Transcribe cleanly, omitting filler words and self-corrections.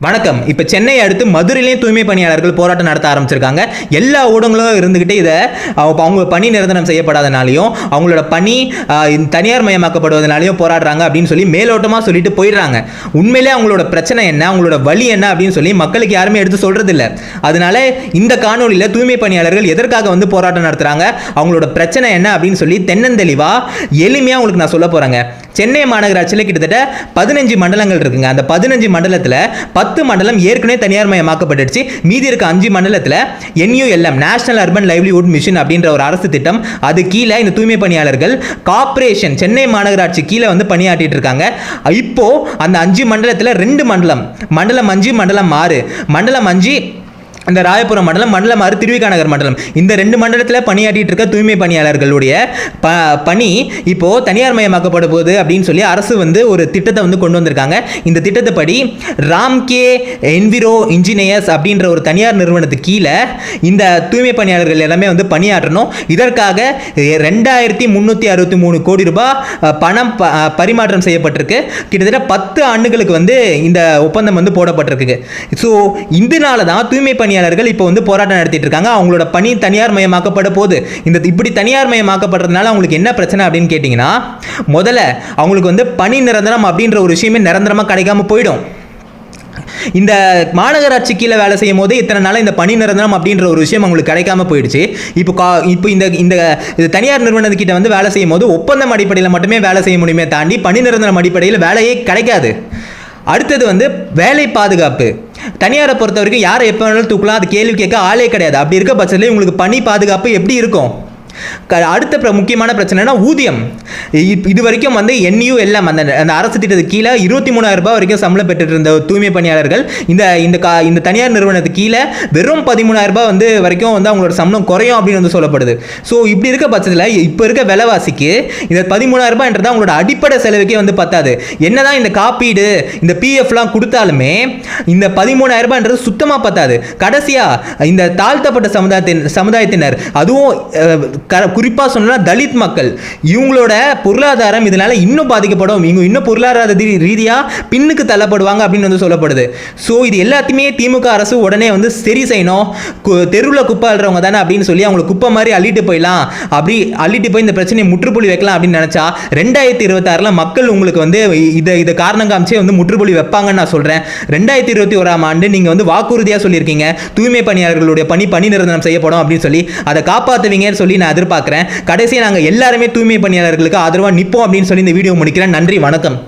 வணக்கம். இப்போ சென்னையை அடுத்து மதுரையிலேயும் தூய்மை பணியாளர்கள் போராட்டம் நடத்த ஆரம்பிச்சிருக்காங்க. எல்லா ஊடகங்களும் இருந்துகிட்டே இதை அவங்க பணி நிரந்தரம் செய்யப்படாதனாலையும் அவங்களோட பணி தனியார் மயமாக்கப்படுவதனாலையும் போராடுறாங்க அப்படின்னு சொல்லி மேலோட்டமாக சொல்லிட்டு போயிடுறாங்க. உண்மையிலே அவங்களோட பிரச்சனை என்ன, அவங்களோட வழி என்ன அப்படின்னு சொல்லி மக்களுக்கு யாருமே எடுத்து சொல்றது இல்லை. அதனால இந்த காணொலியில் தூய்மை பணியாளர்கள் எதற்காக வந்து போராட்டம் நடத்துறாங்க, அவங்களோட பிரச்சனை என்ன அப்படின்னு சொல்லி தென்னந்தெளிவா எளிமையாக உங்களுக்கு நான் சொல்ல போறேங்க. சென்னை மாநகராட்சியில் கிட்டத்தட்ட 15 மண்டலங்கள் இருக்குங்க. அந்த 15 மண்டலத்தில் 10 மண்டலம் ஏற்கனவே தனியார் மயமாக்கப்பட்டுச்சு. மீதி இருக்க 5 மண்டலத்தில் NULM national urban livelihood mission அப்படின்ற ஒரு அரசு திட்டம், அது கீழே இந்த தூய்மை பணியாளர்கள் கார்ப்பரேஷன் சென்னை மாநகராட்சி கீழே வந்து பணியாற்றிட்டு இருக்காங்க. இப்போ அந்த 5 மண்டலத்தில் 2 மண்டலம், மண்டலம் 5 மண்டலம் 6, மண்டலம் 5 இந்த ராயபுரம் மண்டலம், மண்டலம் 6 திருவிகாநகர் மண்டலம், இந்த 2 மண்டலத்தில் பணியாற்றிட்டு இருக்க தூய்மை பணியாளர்களுடைய பணி இப்போ தனியார் மயமாக்கப்பட போகுது அப்படின்னு சொல்லி அரசு வந்து ஒரு திட்டத்தை வந்து கொண்டு வந்திருக்காங்க. இந்த திட்டத்தைப்படி ராம்கே என்விரோ இன்ஜினியர்ஸ் அப்படின்ற ஒரு தனியார் நிறுவனத்துக்கு கீழே இந்த தூய்மை பணியாளர்கள் எல்லாமே வந்து பணியாற்றணும். இதற்காக 2363 கோடி ரூபாய் பணம் பரிமாற்றம் செய்யப்பட்டிருக்கு. கிட்டத்தட்ட 10 ஆண்டுகளுக்கு வந்து இந்த ஒப்பந்தம் வந்து போடப்பட்டிருக்கு. ஸோ இதனால தான் தூய்மை பணியாளர்கள் இப்போ வந்து போராட்டம் நடத்திட்டு இருக்காங்க. அவங்களோட பணி தனியார் மயமாக்கப்பட போகுது. இந்த இப்படி தனியார் மயமாக்கப்படுறதுனால அவங்களுக்கு என்ன பிரச்சனை அப்படின்னு கேட்டிங்கன்னா, முதல்ல அவங்களுக்கு வந்து பணி நிரந்தரம் அப்படின்ற ஒரு விஷயமே நிரந்தரமாக கிடைக்காம போயிடும். இந்த மாநகராட்சி கீழே வேலை செய்யும் போது இத்தனை நாள் இந்த பணி நிரந்தரம் அப்படின்ற ஒரு விஷயம் அவங்களுக்கு கிடைக்காம போயிடுச்சு. இப்போ இந்த தனியார் நிறுவனத்துக்கிட்ட வந்து வேலை செய்யும் போது ஒப்பந்தம் அடிப்படையில் மட்டுமே வேலை செய்ய முடியுமே தாண்டி பணி நிரந்தரம் அடிப்படையில் வேலையே கிடைக்காது. அடுத்தது வந்து வேலை பாதுகாப்பு. தனியாரை பொறுத்த வரைக்கும் யாரை எப்போ வேணாலும் தூக்கலாம், அது கேள்வி கேட்க ஆளே கிடையாது. அப்படி இருக்க பட்சத்தில் உங்களுக்கு பணி பாதுகாப்பு எப்படி இருக்கும்? அடுத்த முக்கியமான பிரச்சனைனா ஊதியம். இது வரைக்கும் வந்து NULM அந்த அரசு திட்டத்துக்கு கீழே 23,000 ரூபாய் வரைக்கும் சம்பளம் பெற்றுட்டு இருந்த தூய்மை பணியாளர்கள் இந்த தனியார் நிறுவனத்துக்கு கீழே வெறும் 13,000 ரூபாய் வந்து வரைக்கும் வந்து அவங்களோட சம்பளம் குறையும் அப்படின்னு வந்து சொல்லப்படுது. ஸோ இப்படி இருக்க பட்சத்தில் இப்போ இருக்க விலைவாசிக்கு இந்த 13,000 ரூபாய்ன்றது அவங்களோட அடிப்படை செலவுக்கே வந்து பத்தாது. என்னதான் இந்த காப்பீடு இந்த PFலாம் கொடுத்தாலுமே இந்த 13,000 ரூபாய்ன்றது சுத்தமாக பத்தாது. கடைசியாக இந்த தாழ்த்தப்பட்ட சமுதாயத்தினர், அதுவும் குறிப்பாக சொன்னா தலித் மக்கள், இவங்களோட பொருளாதாரம் இதனால இன்னும் பாதிக்கப்படும். இவங்க இன்னும் பொருளாதார ரீதியாக பின்னுக்கு தள்ளப்படுவாங்க அப்படின்னு வந்து சொல்லப்படுது. ஸோ இது எல்லாத்தையுமே திமுக அரசு உடனே வந்து சரி செய்யணும். தெருவில் குப்பை அள்ளுறவங்க தானே அப்படின்னு சொல்லி அவங்களை குப்பை மாதிரி அள்ளிட்டு போயிடலாம், அப்படி அள்ளிட்டு போய் இந்த பிரச்சனையை முற்றுப்புள்ளி வைக்கலாம் அப்படின்னு நினைச்சா 2026 மக்கள் உங்களுக்கு வந்து இதை காரணம் காமிச்சே வந்து முற்றுப்புள்ளி வைப்பாங்கன்னு நான் சொல்றேன். 2021ஆம் ஆண்டு நீங்க வந்து வாக்குறுதியாக சொல்லியிருக்கீங்க தூய்மை பணியாளர்களுடைய பணி நிரந்தரம் செய்யப்படும் அப்படின்னு சொல்லி, அதை காப்பாற்றுவீங்கன்னு சொல்லி நான் எதிர்பார்க்கிறேன். கடைசியாக நாங்கள் எல்லாருமே தூய்மை பணியாளர்களுக்கு ஆதரவாக நிற்போம் அப்படின்னு சொல்லி இந்த வீடியோ முடிக்கிறேன். நன்றி, வணக்கம்.